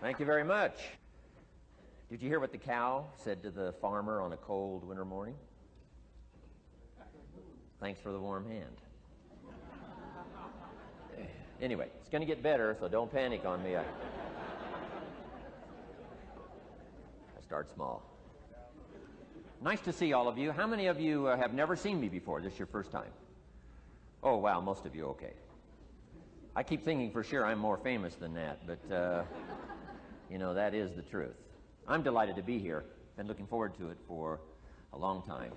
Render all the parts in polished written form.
Thank you very much. Did you hear what the cow said to the farmer on a cold winter morning? Thanks for the warm hand. Anyway, it's going to get better, so don't panic on me. I start small. Nice to see all of you. How many of you have never seen me before? This is your first time? Oh, wow, most of you, okay. I keep thinking for sure I'm more famous than that, but, you know, that is the truth. I'm delighted to be here. Been looking forward to it for a long time.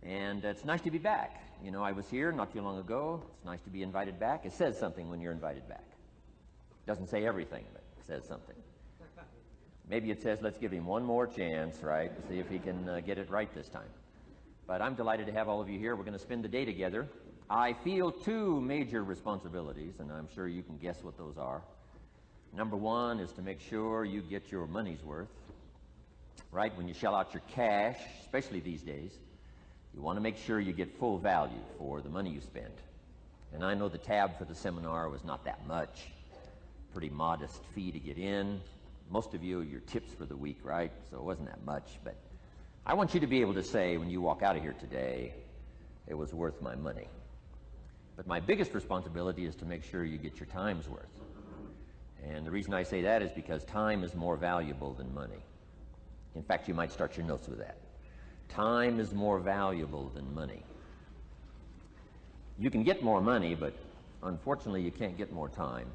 And it's nice to be back. You know, I was here not too long ago. It's nice to be invited back. It says something when you're invited back. It doesn't say everything, but it says something. Maybe it says, let's give him one more chance, right, to see if he can get it right this time. But I'm delighted to have all of you here. We're going to spend the day together. I feel two major responsibilities, and I'm sure you can guess what those are. Number one is to make sure you get your money's worth, right? When you shell out your cash, especially these days, you want to make sure you get full value for the money you spend. And I know the tab for the seminar was not that much. Pretty modest fee to get in. Most of you, your tips for the week, right? So it wasn't that much. But I want you to be able to say when you walk out of here today, it was worth my money. But my biggest responsibility is to make sure you get your time's worth. And the reason I say that is because time is more valuable than money. In fact, you might start your notes with that. Time is more valuable than money. You can get more money, but unfortunately you can't get more time.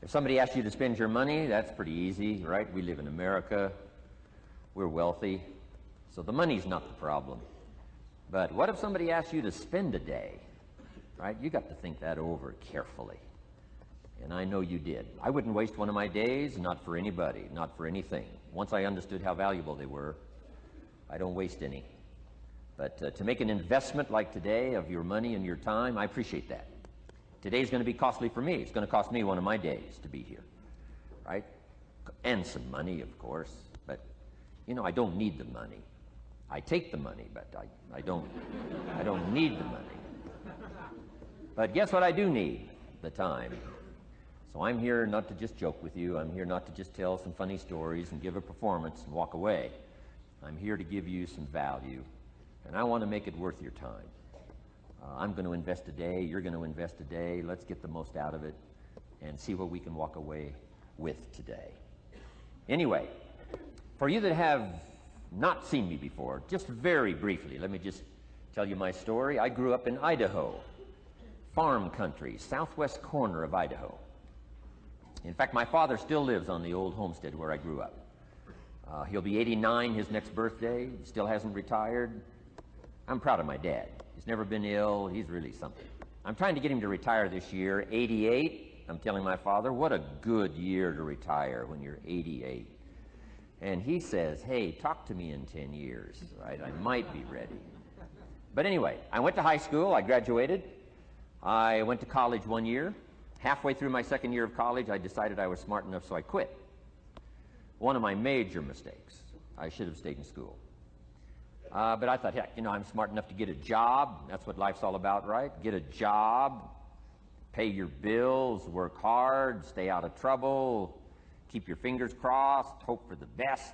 If somebody asks you to spend your money, that's pretty easy, right? We live in America. We're wealthy. So the money's not the problem. But what if somebody asks you to spend a day, right? You got to think that over carefully. And I know you did. I wouldn't waste one of my days, not for anybody, not for anything. Once I understood how valuable they were, I don't waste any. But to make an investment like today of your money and your time, I appreciate that. Today's going to be costly for me. It's going to cost me one of my days to be here, right? And some money, of course. But, you know, I don't need the money. I take the money, but I don't need the money. But guess what I do need? The time. So I'm here not to just joke with you. I'm here not to just tell some funny stories and give a performance and walk away. I'm here to give you some value, and I want to make it worth your time. I'm going to invest a day. You're going to invest a day. Let's get the most out of it and see what we can walk away with today. Anyway, for you that have not seen me before, just very briefly, let me just tell you my story. I grew up in Idaho, farm country, southwest corner of Idaho. In fact, my father still lives on the old homestead where I grew up. He'll be 89 his next birthday. He still hasn't retired. I'm proud of my dad. He's never been ill. He's really something. I'm trying to get him to retire this year, 88. I'm telling my father, what a good year to retire when you're 88. And he says, hey, talk to me in 10 years, right? I might be ready. But anyway, I went to high school. I graduated. I went to college 1 year. Halfway through my second year of college, I decided I was smart enough, so I quit. One of my major mistakes. I should have stayed in school. But I thought, heck, you know, I'm smart enough to get a job. That's what life's all about, right? Get a job, pay your bills, work hard, stay out of trouble, keep your fingers crossed, hope for the best.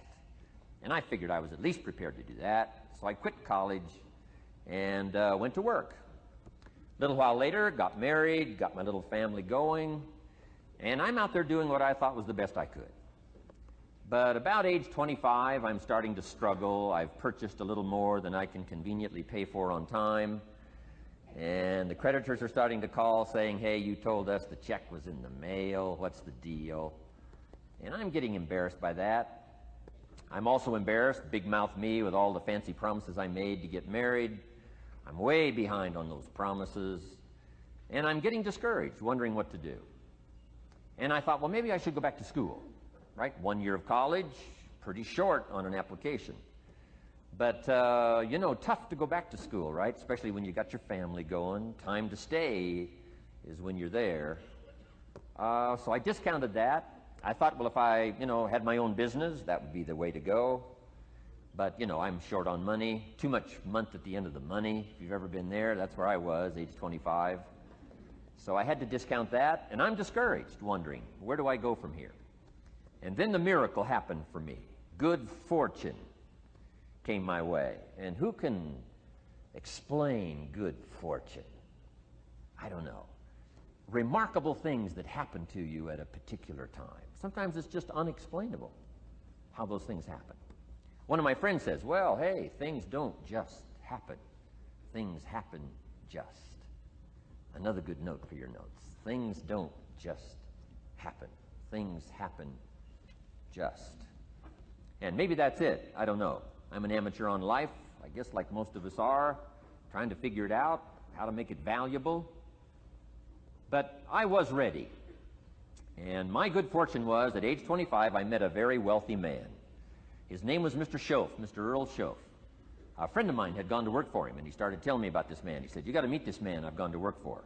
And I figured I was at least prepared to do that. So I quit college and went to work. A little while later, got married, got my little family going, and I'm out there doing what I thought was the best I could. But about age 25, I'm starting to struggle. I've purchased a little more than I can conveniently pay for on time, and the creditors are starting to call saying, hey, you told us the check was in the mail. What's the deal? And I'm getting embarrassed by that. I'm also embarrassed, big mouth me, with all the fancy promises I made to get married. I'm way behind on those promises, and I'm getting discouraged, wondering what to do. And I thought, well, maybe I should go back to school, right? 1 year of college, pretty short on an application. But, you know, tough to go back to school, right? Especially when you got your family going. Time to stay is when you're there. So I discounted that. I thought, well, if I, you know, had my own business, that would be the way to go. But, you know, I'm short on money, too much month at the end of the money. If you've ever been there, that's where I was, age 25. So I had to discount that, and I'm discouraged, wondering, where do I go from here? And then the miracle happened for me. Good fortune came my way. And who can explain good fortune? I don't know. Remarkable things that happen to you at a particular time. Sometimes it's just unexplainable how those things happen. One of my friends says, well, hey, things don't just happen. Things happen just. Another good note for your notes. Things don't just happen. Things happen just. And maybe that's it. I don't know. I'm an amateur on life, I guess like most of us are, trying to figure it out, how to make it valuable. But I was ready. And my good fortune was, at age 25, I met a very wealthy man. His name was Mr. Schoaf, Mr. Earl Schoaf. A friend of mine had gone to work for him, and he started telling me about this man. He said, you got to meet this man I've gone to work for.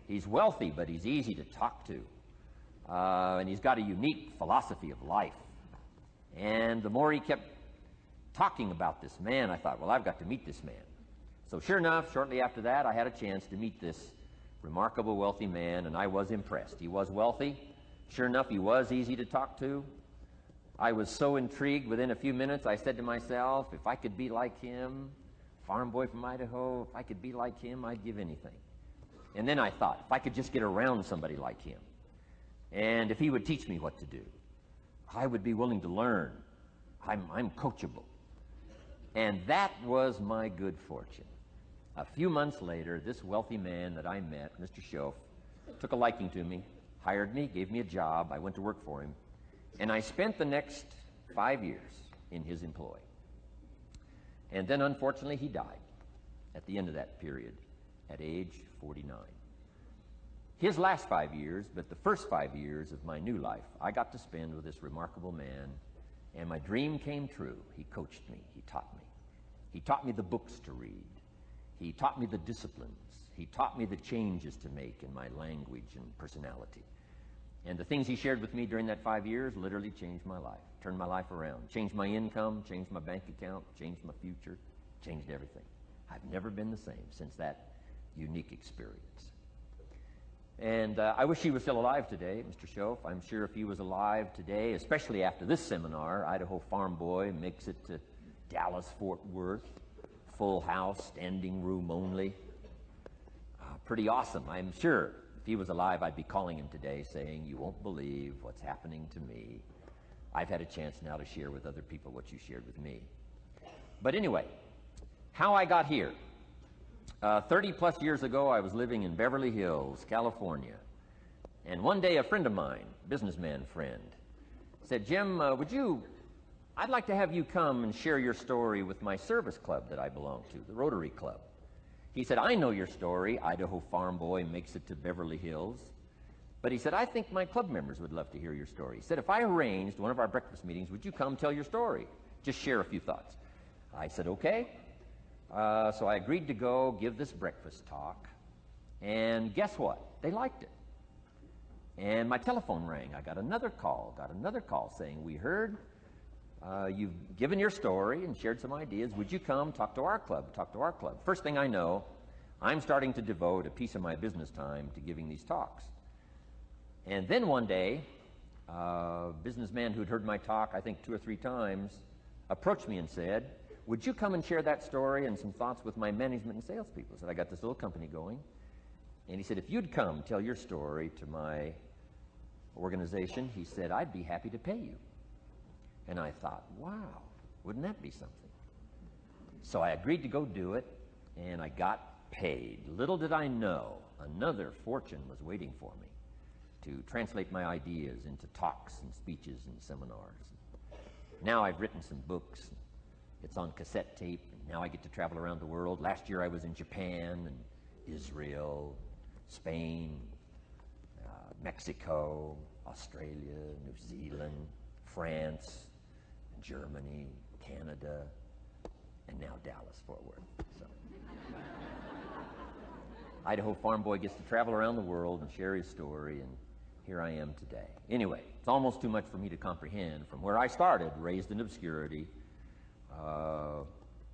He's wealthy, but he's easy to talk to. And he's got a unique philosophy of life. And the more he kept talking about this man, I thought, well, I've got to meet this man. So sure enough, shortly after that, I had a chance to meet this remarkable wealthy man, and I was impressed. He was wealthy. Sure enough, he was easy to talk to. I was so intrigued, within a few minutes, I said to myself, if I could be like him, farm boy from Idaho, if I could be like him, I'd give anything. And then I thought, if I could just get around somebody like him, and if he would teach me what to do, I would be willing to learn. I'm coachable. And that was my good fortune. A few months later, this wealthy man that I met, Mr. Schoaf, took a liking to me, hired me, gave me a job. I went to work for him. And I spent the next 5 years in his employ. And then, unfortunately, he died at the end of that period at age 49. His last 5 years, but the first 5 years of my new life, I got to spend with this remarkable man, and my dream came true. He coached me. He taught me. He taught me the books to read. He taught me the disciplines. He taught me the changes to make in my language and personality. And the things he shared with me during that 5 years literally changed my life, turned my life around, changed my income, changed my bank account, changed my future, changed everything. I've never been the same since that unique experience. And I wish he was still alive today, Mr. Schoaf. I'm sure if he was alive today, especially after this seminar, Idaho Farm Boy makes it to Dallas-Fort Worth, full house, standing room only. Pretty awesome, I'm sure. If he was alive, I'd be calling him today saying, you won't believe what's happening to me. I've had a chance now to share with other people what you shared with me. But anyway, how I got here. 30 plus years ago, I was living in Beverly Hills, California. And one day, a friend of mine, businessman friend, said, Jim, I'd like to have you come and share your story with my service club that I belong to, the Rotary Club. He said, I know your story, Idaho Farm Boy makes it to Beverly Hills. But he said, I think my club members would love to hear your story. He said, if I arranged one of our breakfast meetings, would you come tell your story? Just share a few thoughts. I said, okay. So I agreed to go give this breakfast talk. And guess what? They liked it. And my telephone rang. I got another call saying, we heard you've given your story and shared some ideas. Would you come talk to our club? First thing I know, I'm starting to devote a piece of my business time to giving these talks. And then one day, a businessman who'd heard my talk, I think 2 or 3 times, approached me and said, would you come and share that story and some thoughts with my management and salespeople? I said, I got this little company going. And he said, if you'd come tell your story to my organization, he said, I'd be happy to pay you. And I thought, wow, wouldn't that be something? So I agreed to go do it, and I got paid. Little did I know, another fortune was waiting for me to translate my ideas into talks and speeches and seminars. Now I've written some books. It's on cassette tape, and now I get to travel around the world. Last year I was in Japan and Israel, Spain, Mexico, Australia, New Zealand, France, Germany, Canada, and now Dallas-Fort Worth. So. Idaho Farm Boy gets to travel around the world and share his story, and here I am today. Anyway, it's almost too much for me to comprehend. From where I started, raised in obscurity,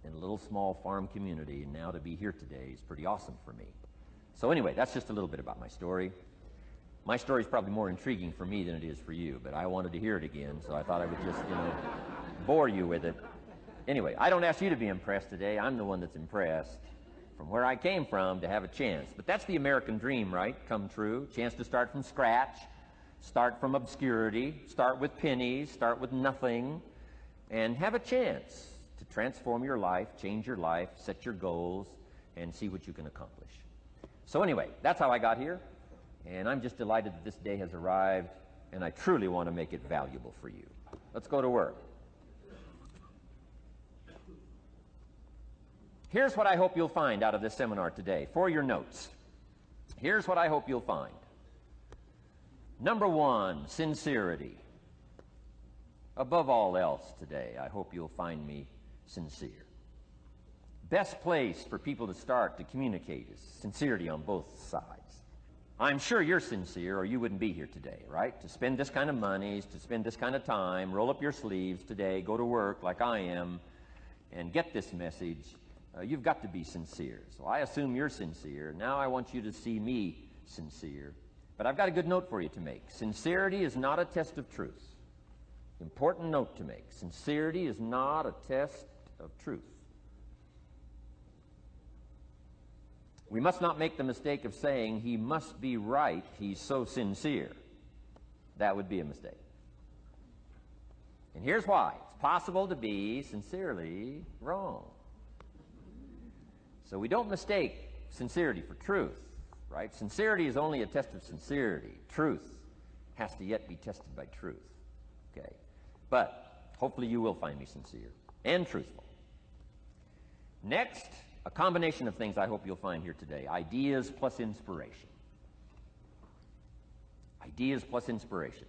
in a little small farm community, and now to be here today is pretty awesome for me. So anyway, that's just a little bit about my story. My story is probably more intriguing for me than it is for you, but I wanted to hear it again, so I thought I would just, bore you with it. Anyway, I don't ask you to be impressed today. I'm the one that's impressed from where I came from to have a chance. But that's the American dream, right? Come true. Chance to start from scratch, start from obscurity, start with pennies, start with nothing, and have a chance to transform your life, change your life, set your goals, and see what you can accomplish. So anyway, that's how I got here, and I'm just delighted that this day has arrived, and I truly want to make it valuable for you. Let's go to work. Here's what I hope you'll find out of this seminar today for your notes. Here's what I hope you'll find. Number one, sincerity. Above all else today, I hope you'll find me sincere. Best place for people to start to communicate is sincerity on both sides. I'm sure you're sincere or you wouldn't be here today, right? To spend this kind of money, to spend this kind of time, roll up your sleeves today, go to work like I am, and get this message. You've got to be sincere. So I assume you're sincere. Now I want you to see me sincere. But I've got a good note for you to make. Sincerity is not a test of truth. Important note to make. Sincerity is not a test of truth. We must not make the mistake of saying he must be right, he's so sincere. That would be a mistake. And here's why. It's possible to be sincerely wrong. So we don't mistake sincerity for truth, right? Sincerity is only a test of sincerity. Truth has to yet be tested by truth, okay? But hopefully you will find me sincere and truthful. Next, a combination of things I hope you'll find here today. Ideas plus inspiration. Ideas plus inspiration.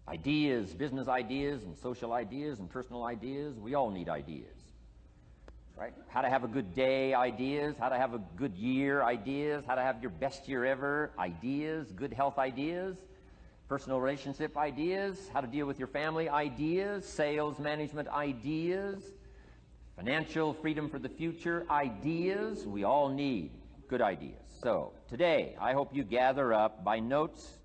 Ideas, business ideas and social ideas and personal ideas, we all need ideas. Right? How to have a good day ideas, how to have a good year ideas, how to have your best year ever ideas, good health ideas, personal relationship ideas, how to deal with your family ideas, sales management ideas, financial freedom for the future ideas. We all need good ideas. So today I hope you gather up by notes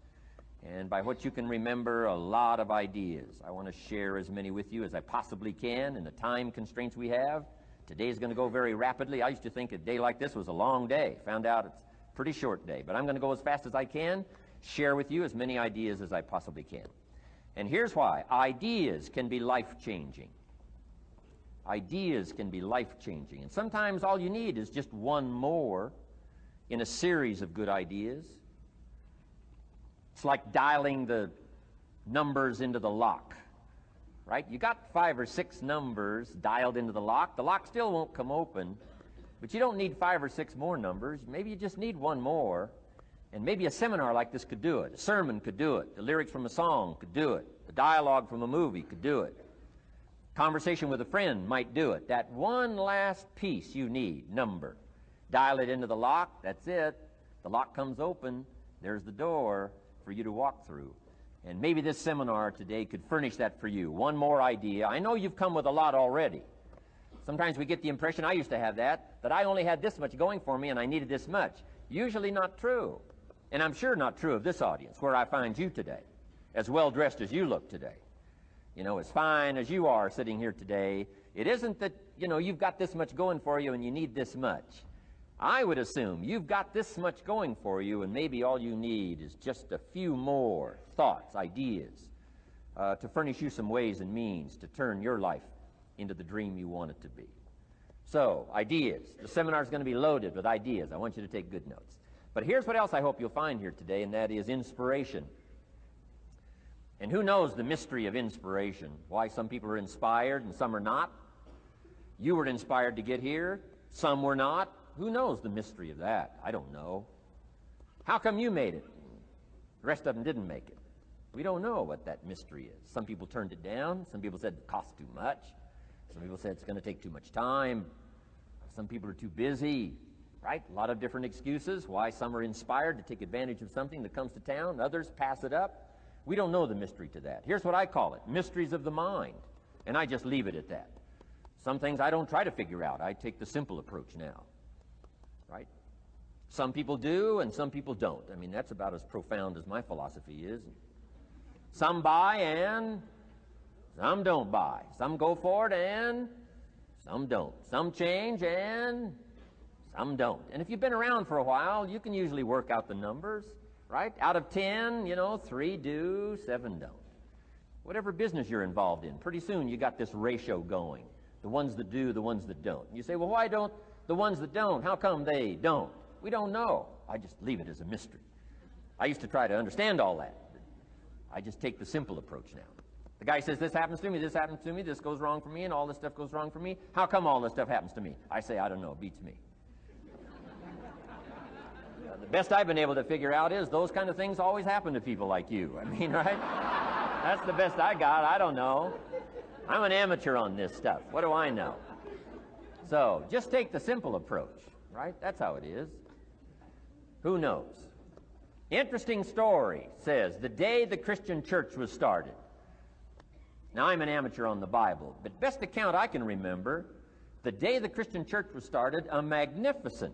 and by what you can remember a lot of ideas. I want to share as many with you as I possibly can in the time constraints we have. Today's going to go very rapidly. I used to think a day like this was a long day. Found out it's a pretty short day. But I'm going to go as fast as I can, share with you as many ideas as I possibly can. And here's why. Ideas can be life-changing. Ideas can be life-changing. And sometimes all you need is just one more in a series of good ideas. It's like dialing the numbers into the lock. Right? You got 5 or 6 numbers dialed into the lock. The lock still won't come open, but you don't need 5 or 6 more numbers. Maybe you just need one more, and maybe a seminar like this could do it. A sermon could do it. The lyrics from a song could do it. The dialogue from a movie could do it. Conversation with a friend might do it. That one last piece you need, number. Dial it into the lock. That's it. The lock comes open. There's the door for you to walk through. And maybe this seminar today could furnish that for you. One more idea. I know you've come with a lot already. Sometimes we get the impression, I used to have that I only had this much going for me and I needed this much. Usually not true. And I'm sure not true of this audience, where I find you today, as well dressed as you look today. As fine as you are sitting here today. It isn't that, you've got this much going for you and you need this much. I would assume you've got this much going for you, and maybe all you need is just a few more thoughts, ideas, to furnish you some ways and means to turn your life into the dream you want it to be. So, ideas. The seminar is going to be loaded with ideas. I want you to take good notes. But here's what else I hope you'll find here today, and that is inspiration. And who knows the mystery of inspiration? Why some people are inspired and some are not? You were inspired to get here. Some were not. Who knows the mystery of that? I don't know. How come you made it? The rest of them didn't make it. We don't know what that mystery is. Some people turned it down. Some people said it costs too much. Some people said it's going to take too much time. Some people are too busy, right? A lot of different excuses why some are inspired to take advantage of something that comes to town. Others pass it up. We don't know the mystery to that. Here's what I call it, mysteries of the mind. And I just leave it at that. Some things I don't try to figure out. I take the simple approach now. right? Some people do and some people don't. I mean, that's about as profound as my philosophy is. Some buy and some don't buy. Some go for it and some don't. Some change and some don't. And if you've been around for a while, you can usually work out the numbers, right? Out of 10, 3 do, 7 don't. Whatever business you're involved in, pretty soon you got this ratio going. The ones that do, the ones that don't. You say, well, why don't the ones that don't, how come they don't? We don't know. I just leave it as a mystery. I used to try to understand all that. I just take the simple approach now. The guy says, this happens to me, this happens to me, this goes wrong for me, and all this stuff goes wrong for me. How come all this stuff happens to me? I say, I don't know, it beats me. The best I've been able to figure out is those kind of things always happen to people like you. I mean, right? That's the best I got. I don't know. I'm an amateur on this stuff. What do I know? So just take the simple approach, right? That's how it is. Who knows? Interesting story says the day the Christian church was started. Now, I'm an amateur on the Bible, but best account I can remember, the day the Christian church was started, a magnificent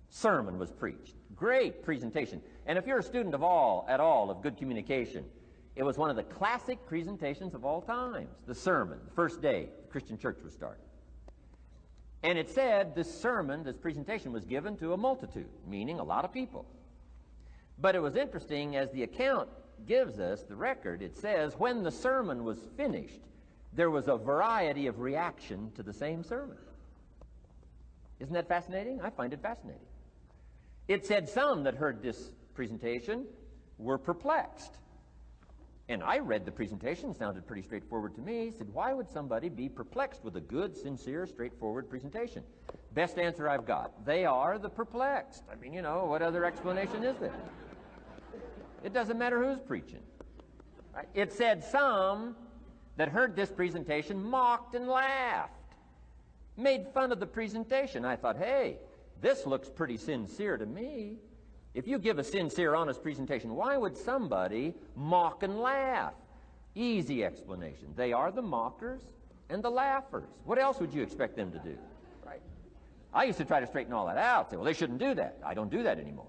sermon was preached. Great presentation. And if you're a student at all of good communication, it was one of the classic presentations of all times, the sermon, the first day the Christian church was started. And it said this sermon, this presentation was given to a multitude, meaning a lot of people. But it was interesting, as the account gives us, the record, it says, when the sermon was finished, there was a variety of reaction to the same sermon. Isn't that fascinating? I find it fascinating. It said some that heard this presentation were perplexed. And I read the presentation, it sounded pretty straightforward to me. Said, why would somebody be perplexed with a good, sincere, straightforward presentation? Best answer I've got. They are the perplexed. I mean, what other explanation is there? It doesn't matter who's preaching. Right? It said some that heard this presentation mocked and laughed, made fun of the presentation. I thought, hey, this looks pretty sincere to me. If you give a sincere, honest presentation, why would somebody mock and laugh? Easy explanation. They are the mockers and the laughers. What else would you expect them to do? Right? I used to try to straighten all that out. Say, well, they shouldn't do that. I don't do that anymore.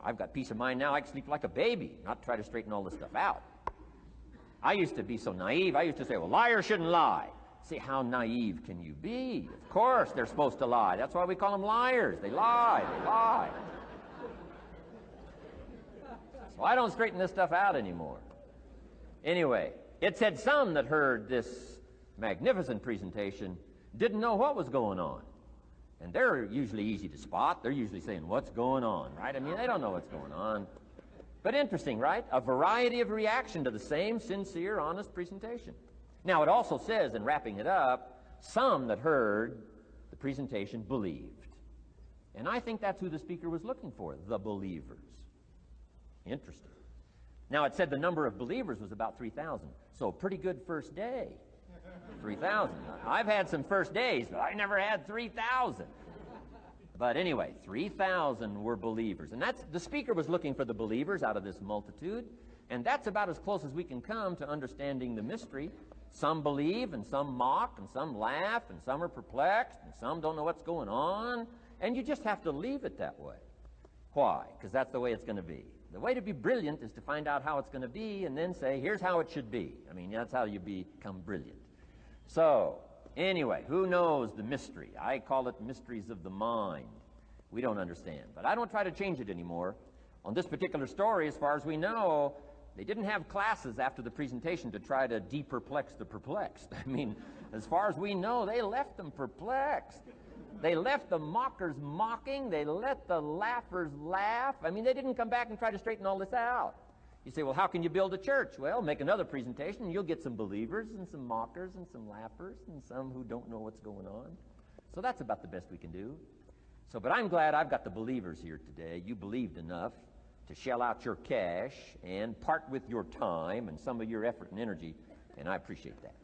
I've got peace of mind now. I can sleep like a baby, not try to straighten all this stuff out. I used to be so naive. I used to say, well, liars shouldn't lie. See, how naive can you be? Of course they're supposed to lie. That's why we call them liars. They lie. They lie. So I don't straighten this stuff out anymore. Anyway, it said some that heard this magnificent presentation didn't know what was going on. And they're usually easy to spot. They're usually saying, what's going on, right? I mean, they don't know what's going on. But interesting, right? A variety of reaction to the same sincere, honest presentation. Now, it also says, in wrapping it up, some that heard the presentation believed. And I think that's who the speaker was looking for, the believers. Interesting. Now, it said the number of believers was about 3,000. So, pretty good first day. 3,000. I've had some first days, but I never had 3,000. But anyway, 3,000 were believers. And the speaker was looking for the believers out of this multitude. And that's about as close as we can come to understanding the mystery. Some believe, and some mock, and some laugh, and some are perplexed, and some don't know what's going on. And you just have to leave it that way. Why? Because that's the way it's going to be. The way to be brilliant is to find out how it's going to be and then say, here's how it should be. I mean, that's how you become brilliant. So, anyway, who knows the mystery? I call it mysteries of the mind. We don't understand. But I don't try to change it anymore. On this particular story, as far as we know, they didn't have classes after the presentation to try to de-perplex the perplexed. I mean, as far as we know, they left them perplexed. They left the mockers mocking. They let the laughers laugh. I mean, they didn't come back and try to straighten all this out. You say, well, how can you build a church? Well, make another presentation, and you'll get some believers and some mockers and some laughers and some who don't know what's going on. So that's about the best we can do. So, but I'm glad I've got the believers here today. You believed enough to shell out your cash and part with your time and some of your effort and energy, and I appreciate that.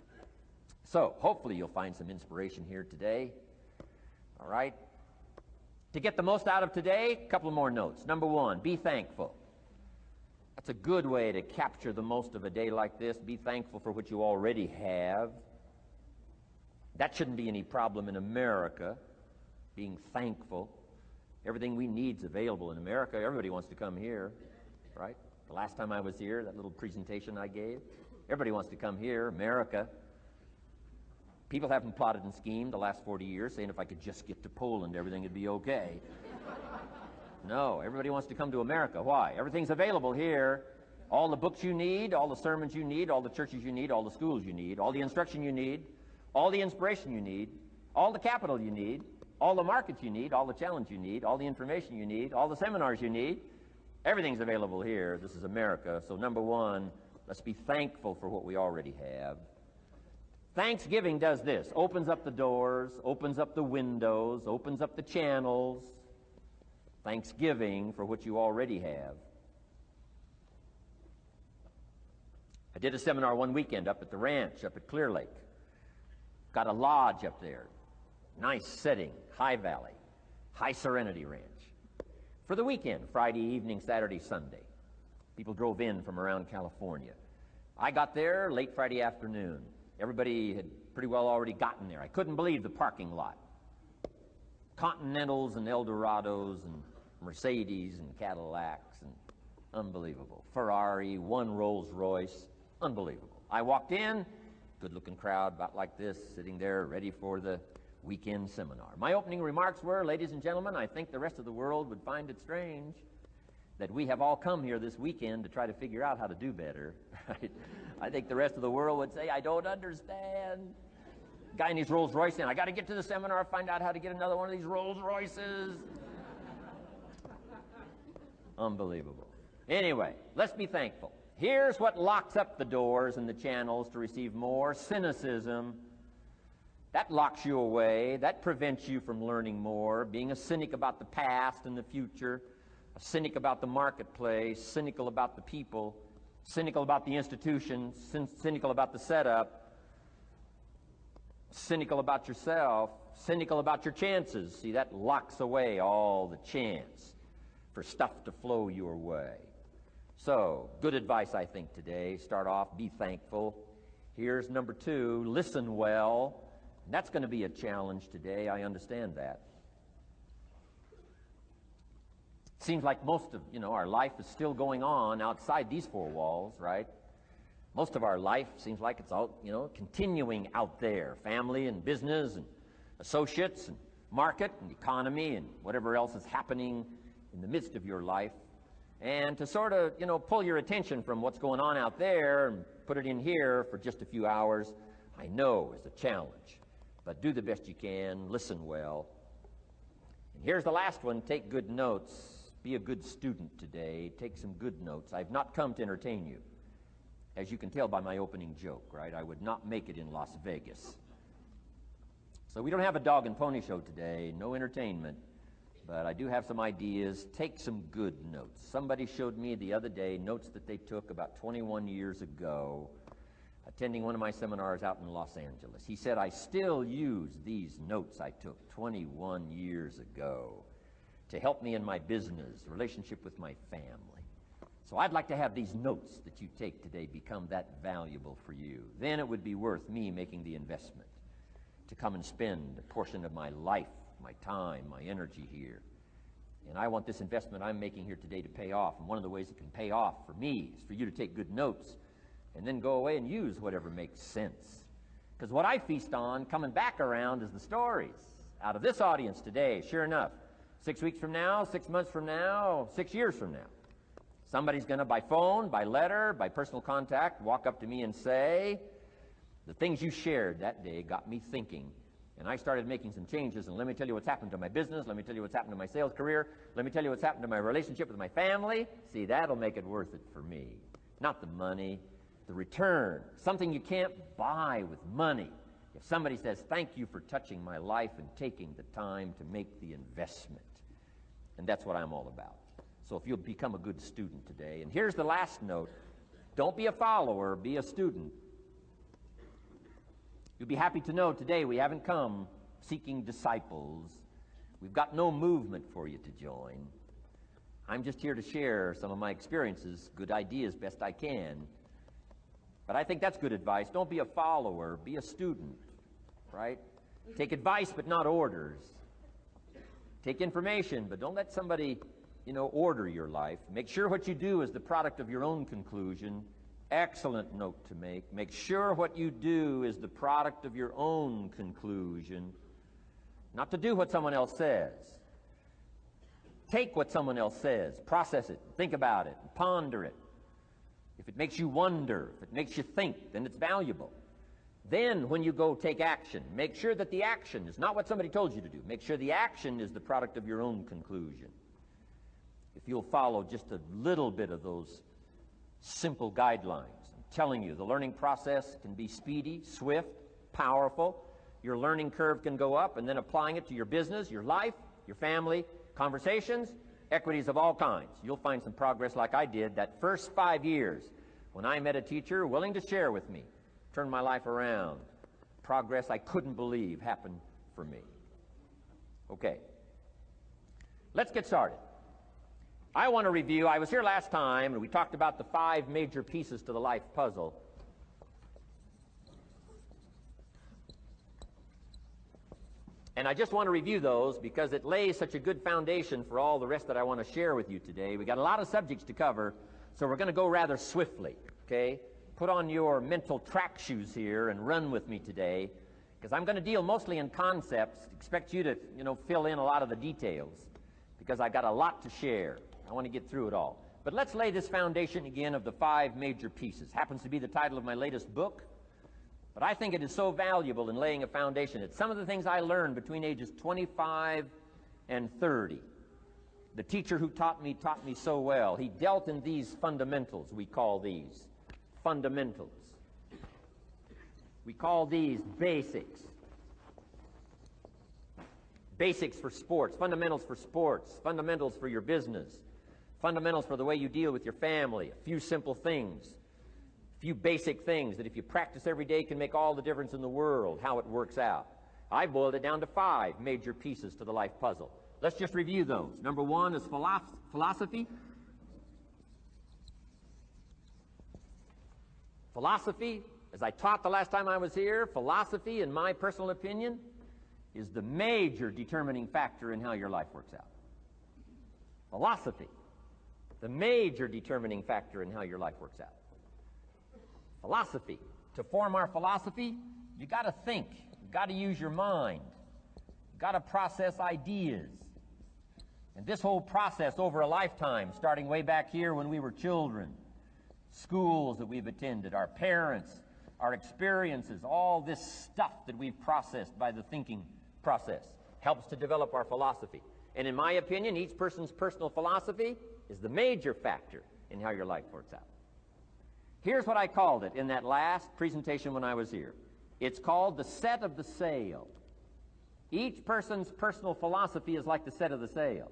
So, hopefully you'll find some inspiration here today. All right? To get the most out of today, a couple more notes. Number one, be thankful. That's a good way to capture the most of a day like this. Be thankful for what you already have. That shouldn't be any problem in America, being thankful. Everything we need is available in America. Everybody wants to come here, right? The last time I was here, that little presentation I gave, everybody wants to come here, America. People haven't plotted and schemed the last 40 years saying if I could just get to Poland, everything would be okay. No, everybody wants to come to America. Why? Everything's available here. All the books you need, all the sermons you need, all the churches you need, all the schools you need, all the instruction you need, all the inspiration you need, all the capital you need, all the markets you need, all the challenge you need, all the information you need, all the seminars you need. Everything's available here. This is America. So number one, let's be thankful for what we already have. Thanksgiving does this. Opens up the doors, opens up the windows, opens up the channels. Thanksgiving for what you already have. I did a seminar one weekend up at the ranch, up at Clear Lake. Got a lodge up there. Nice setting, high valley, high serenity ranch. For the weekend, Friday evening, Saturday, Sunday. People drove in from around California. I got there late Friday afternoon. Everybody had pretty well already gotten there. I couldn't believe the parking lot. Continentals and Eldorados and Mercedes and Cadillacs and unbelievable. Ferrari, one Rolls Royce, unbelievable. I walked in, good-looking crowd about like this, sitting there ready for the weekend seminar. My opening remarks were, ladies and gentlemen, I think the rest of the world would find it strange that we have all come here this weekend to try to figure out how to do better. Right? I think the rest of the world would say, I don't understand. Guy in his Rolls Royce saying, I got to get to the seminar, find out how to get another one of these Rolls Royces. Unbelievable. Anyway, let's be thankful. Here's what locks up the doors and the channels to receive more: cynicism. That locks you away. That prevents you from learning more. Being a cynic about the past and the future, a cynic about the marketplace, cynical about the people, cynical about the institutions, cynical about the setup, cynical about yourself, cynical about your chances. See, that locks away all the chance for stuff to flow your way. So, good advice, I think, today. Start off, be thankful. Here's number two, listen well. That's going to be a challenge today. I understand that. Seems like most of, our life is still going on outside these four walls, right? Most of our life seems like it's all, continuing out there. Family and business and associates and market and economy and whatever else is happening in the midst of your life. And to sort of, pull your attention from what's going on out there and put it in here for just a few hours, I know is a challenge. But do the best you can, listen well. And here's the last one, take good notes. Be a good student today. Take some good notes. I've not come to entertain you. As you can tell by my opening joke, right? I would not make it in Las Vegas. So we don't have a dog and pony show today, no entertainment. But I do have some ideas. Take some good notes. Somebody showed me the other day notes that they took about 21 years ago, attending one of my seminars out in Los Angeles. He said, I still use these notes I took 21 years ago to help me in my business, relationship with my family. So I'd like to have these notes that you take today become that valuable for you. Then it would be worth me making the investment to come and spend a portion of my life, my time, my energy here. And I want this investment I'm making here today to pay off. And one of the ways it can pay off for me is for you to take good notes and then go away and use whatever makes sense. Because what I feast on coming back around is the stories out of this audience today. Sure enough, 6 weeks from now, 6 months from now, 6 years from now, somebody's going to, by phone, by letter, by personal contact, walk up to me and say, the things you shared that day got me thinking. And I started making some changes, and let me tell you what's happened to my business. Let me tell you what's happened to my sales career. Let me tell you what's happened to my relationship with my family. See, that'll make it worth it for me. Not the money, the return. Something you can't buy with money. If somebody says, thank you for touching my life and taking the time to make the investment. And that's what I'm all about. So if you'll become a good student today. And here's the last note. Don't be a follower, be a student. You'll be happy to know today we haven't come seeking disciples. We've got no movement for you to join. I'm just here to share some of my experiences, good ideas, best I can. But I think that's good advice. Don't be a follower, be a student, right? Take advice but not orders. Take information, but don't let somebody, order your life. Make sure what you do is the product of your own conclusion. Excellent note to make. Make sure what you do is the product of your own conclusion. Not to do what someone else says. Take what someone else says, process it, think about it, ponder it. If it makes you wonder, if it makes you think, then it's valuable. Then when you go take action, make sure that the action is not what somebody told you to do. Make sure the action is the product of your own conclusion. If you'll follow just a little bit of those simple guidelines, I'm telling you, the learning process can be speedy, swift, powerful. Your learning curve can go up, and then applying it to your business, your life, your family, conversations, equities of all kinds. You'll find some progress like I did that first 5 years when I met a teacher willing to share with me, turn my life around. Progress I couldn't believe happened for me. Okay, let's get started. I want to review, I was here last time and we talked about the 5 major pieces to the life puzzle. And I just want to review those because it lays such a good foundation for all the rest that I want to share with you today. We got a lot of subjects to cover, so we're going to go rather swiftly, okay? Put on your mental track shoes here and run with me today, because I'm going to deal mostly in concepts. Expect you to, fill in a lot of the details, because I've got a lot to share. I want to get through it all. But let's lay this foundation again of the 5 major pieces. Happens to be the title of my latest book. But I think it is so valuable in laying a foundation. It's some of the things I learned between ages 25 and 30. The teacher who taught me so well. He dealt in these fundamentals, we call these fundamentals. We call these basics. Basics for sports, fundamentals for sports, fundamentals for your business, fundamentals for the way you deal with your family, a few simple things. Few basic things that if you practice every day can make all the difference in the world, how it works out. I boiled it down to 5 major pieces to the life puzzle. Let's just review those. Number 1 is philosophy. Philosophy, as I taught the last time I was here, philosophy, in my personal opinion, is the major determining factor in how your life works out. Philosophy, the major determining factor in how your life works out. Philosophy. To form our philosophy, you got to think. You got to use your mind. You got to process ideas. And this whole process over a lifetime, starting way back here when we were children, schools that we've attended, our parents, our experiences, all this stuff that we've processed by the thinking process helps to develop our philosophy. And in my opinion, each person's personal philosophy is the major factor in how your life works out. Here's what I called it in that last presentation when I was here. It's called the set of the sail. Each person's personal philosophy is like the set of the sail.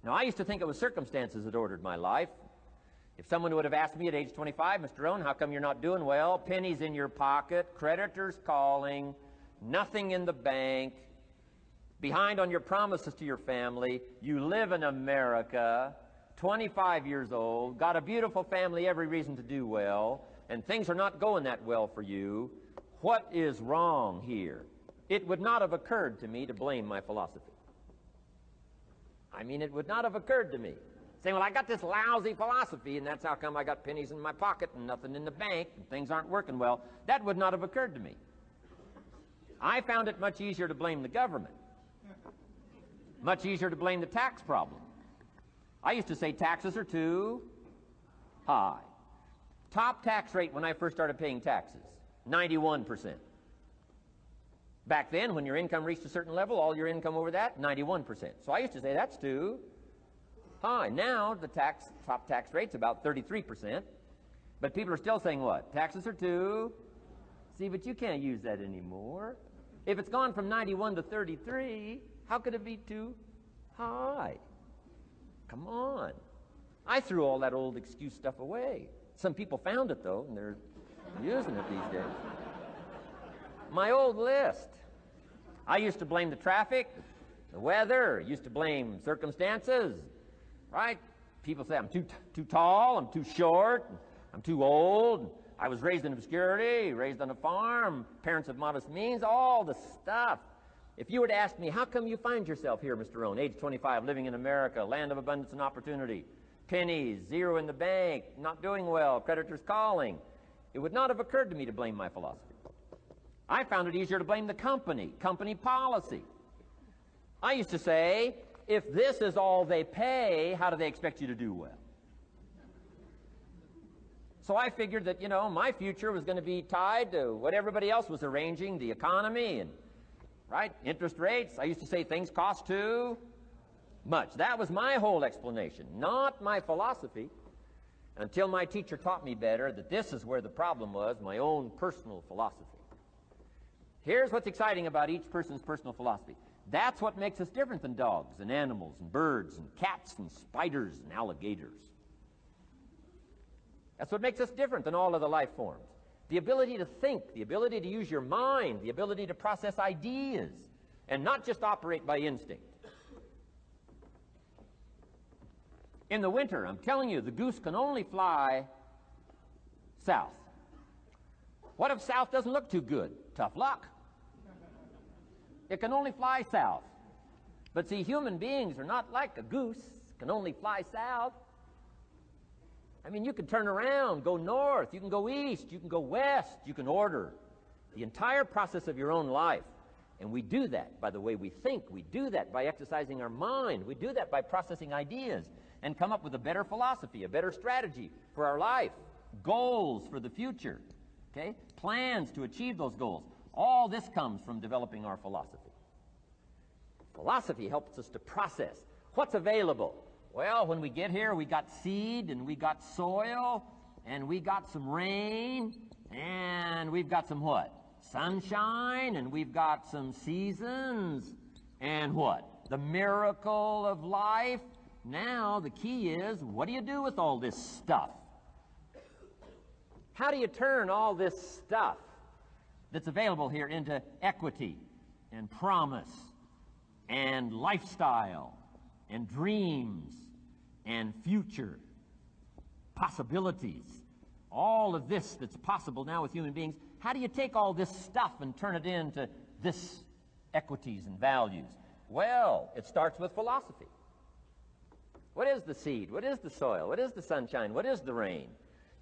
Now, I used to think it was circumstances that ordered my life. If someone would have asked me at age 25, Mr. Rohn, how come you're not doing well? Pennies in your pocket, creditors calling, nothing in the bank, behind on your promises to your family, you live in America, 25 years old, got a beautiful family, every reason to do well, and things are not going that well for you. What is wrong here? It would not have occurred to me to blame my philosophy. I mean, it would not have occurred to me. Saying, well, I got this lousy philosophy, and that's how come I got pennies in my pocket and nothing in the bank, and things aren't working well. That would not have occurred to me. I found it much easier to blame the government. Much easier to blame the tax problem. I used to say taxes are too high. Top tax rate when I first started paying taxes, 91%. Back then, when your income reached a certain level, all your income over that, 91%. So I used to say that's too high. Now, the top tax rate's about 33%. But people are still saying what? Taxes are too. See, but you can't use that anymore. If it's gone from 91 to 33, how could it be too high? Come on. I threw all that old excuse stuff away. Some people found it, though, and they're using it these days. My old list. I used to blame the traffic, the weather, used to blame circumstances, right? People say I'm too tall, I'm too short, I'm too old, I was raised in obscurity, raised on a farm, parents of modest means, all the stuff. If you were to ask me, how come you find yourself here, Mr. Rohn, age 25, living in America, land of abundance and opportunity, pennies, zero in the bank, not doing well, creditors calling, it would not have occurred to me to blame my philosophy. I found it easier to blame the company policy. I used to say, if this is all they pay, how do they expect you to do well? So I figured that, my future was going to be tied to what everybody else was arranging, the economy and, interest rates. I used to say things cost too much. That was my whole explanation, not my philosophy, until my teacher taught me better that this is where the problem was, my own personal philosophy. Here's what's exciting about each person's personal philosophy. That's what makes us different than dogs and animals and birds and cats and spiders and alligators. That's what makes us different than all other life forms. The ability to think, the ability to use your mind, the ability to process ideas, and not just operate by instinct. In the winter, I'm telling you, the goose can only fly south. What if south doesn't look too good? Tough luck. It can only fly south. But see, human beings are not like a goose, can only fly south. I mean, you can turn around, go north, you can go east, you can go west, you can order the entire process of your own life. And we do that by the way we think. We do that by exercising our mind. We do that by processing ideas and come up with a better philosophy, a better strategy for our life, goals for the future, okay? Plans to achieve those goals. All this comes from developing our philosophy. Philosophy helps us to process what's available. Well, when we get here, we got seed, and we got soil, and we got some rain, and we've got some what? Sunshine, and we've got some seasons, and what? The miracle of life. Now, the key is, what do you do with all this stuff? How do you turn all this stuff that's available here into equity and promise and lifestyle and dreams and future possibilities? All of this that's possible now with human beings, how do you take all this stuff and turn it into this equities and values? Well, it starts with philosophy. What is the seed? What is the soil? What is the sunshine? What is the rain?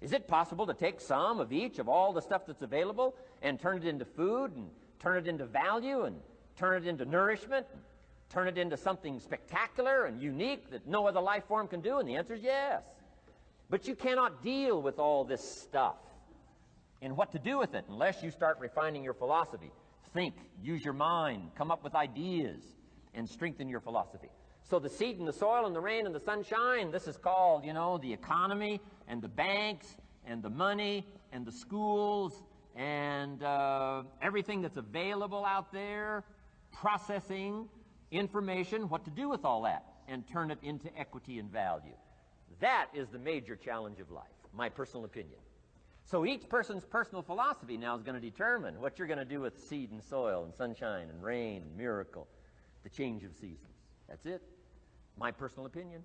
Is it possible to take some of each of all the stuff that's available and turn it into food and turn it into value and turn it into nourishment and turn it into something spectacular and unique that no other life form can do? And the answer is yes. But you cannot deal with all this stuff and what to do with it unless you start refining your philosophy. Think, use your mind, come up with ideas, and strengthen your philosophy. So the seed and the soil and the rain and the sunshine, this is called, the economy and the banks and the money and the schools and everything that's available out there, processing information, what to do with all that, and turn it into equity and value. That is the major challenge of life, my personal opinion. So each person's personal philosophy now is going to determine what you're going to do with seed and soil and sunshine and rain and miracle, the change of seasons. That's it. My personal opinion.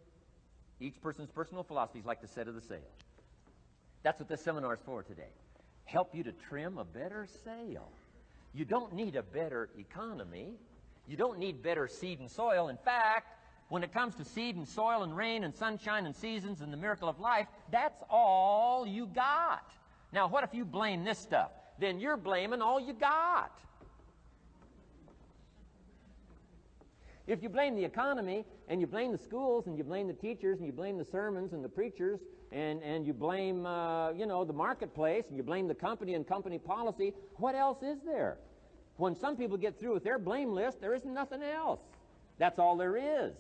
Each person's personal philosophy is like the set of the sail. That's what this seminar is for today. Help you to trim a better sail. You don't need a better economy. You don't need better seed and soil. In fact, when it comes to seed and soil and rain and sunshine and seasons and the miracle of life, that's all you got. Now, what if you blame this stuff? Then you're blaming all you got. If you blame the economy, and you blame the schools, and you blame the teachers, and you blame the sermons and the preachers, and you blame, the marketplace, and you blame the company and company policy, what else is there? When some people get through with their blame list, there isn't nothing else. That's all there is.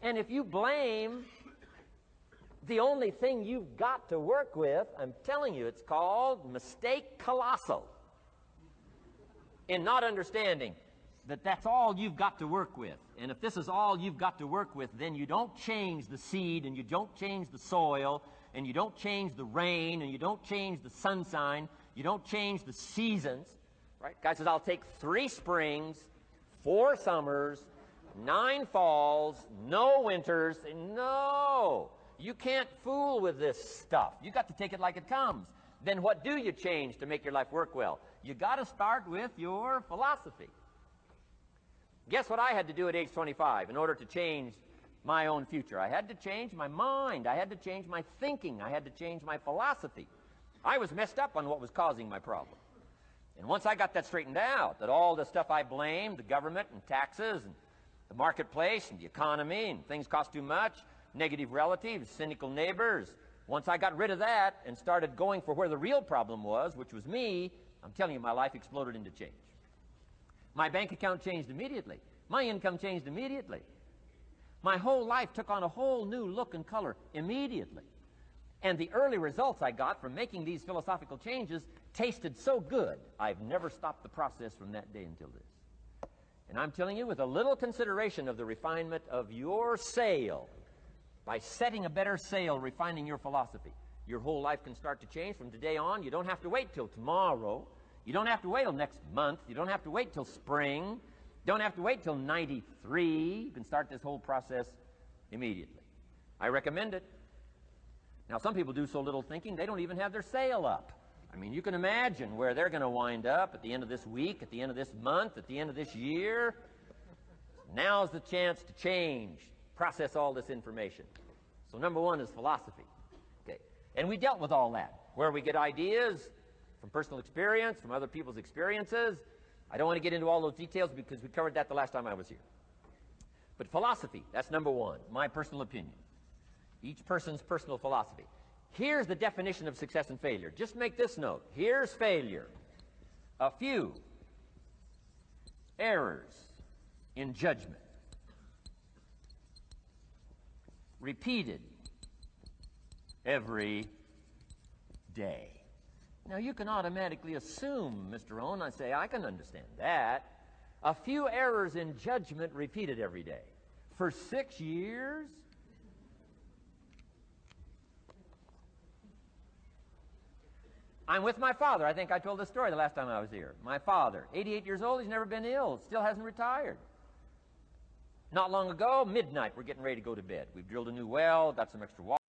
And if you blame the only thing you've got to work with, I'm telling you, it's called mistake colossal. In not understanding that that's all you've got to work with. And if this is all you've got to work with, then you don't change the seed, and you don't change the soil, and you don't change the rain, and you don't change the sunshine, you don't change the seasons. Right? Guy says, I'll take 3 springs, 4 summers, 9 falls, no winters. No, you can't fool with this stuff. You got to take it like it comes. Then what do you change to make your life work well? You got to start with your philosophy. Guess what I had to do at age 25 in order to change my own future? I had to change my mind. I had to change my thinking. I had to change my philosophy. I was messed up on what was causing my problem. And once I got that straightened out, that all the stuff I blamed, the government and taxes and the marketplace and the economy and things cost too much, negative relatives, cynical neighbors, once I got rid of that and started going for where the real problem was, which was me, I'm telling you, my life exploded into change. My bank account changed immediately. My income changed immediately. My whole life took on a whole new look and color immediately. And the early results I got from making these philosophical changes tasted so good, I've never stopped the process from that day until this. And I'm telling you, with a little consideration of the refinement of your sail, by setting a better sail, refining your philosophy, your whole life can start to change from today on. You don't have to wait till tomorrow. You don't have to wait till next month. You don't have to wait till spring. You don't have to wait till 93. You can start this whole process immediately. I recommend it. Now, some people do so little thinking, they don't even have their sail up. I mean, you can imagine where they're going to wind up at the end of this week, at the end of this month, at the end of this year. Now's the chance to change, process all this information. So number one is philosophy. Okay. And we dealt with all that, where we get ideas from personal experience, from other people's experiences. I don't want to get into all those details because we covered that the last time I was here. But philosophy, that's number one, my personal opinion. Each person's personal philosophy. Here's the definition of success and failure. Just make this note. Here's failure. A few errors in judgment, repeated every day. Now, you can automatically assume, Mr. Rohn, I say, I can understand that. A few errors in judgment repeated every day. For 6 years? I'm with my father. I think I told this story the last time I was here. My father, 88 years old, he's never been ill, still hasn't retired. Not long ago, midnight, we're getting ready to go to bed. We've drilled a new well, got some extra water.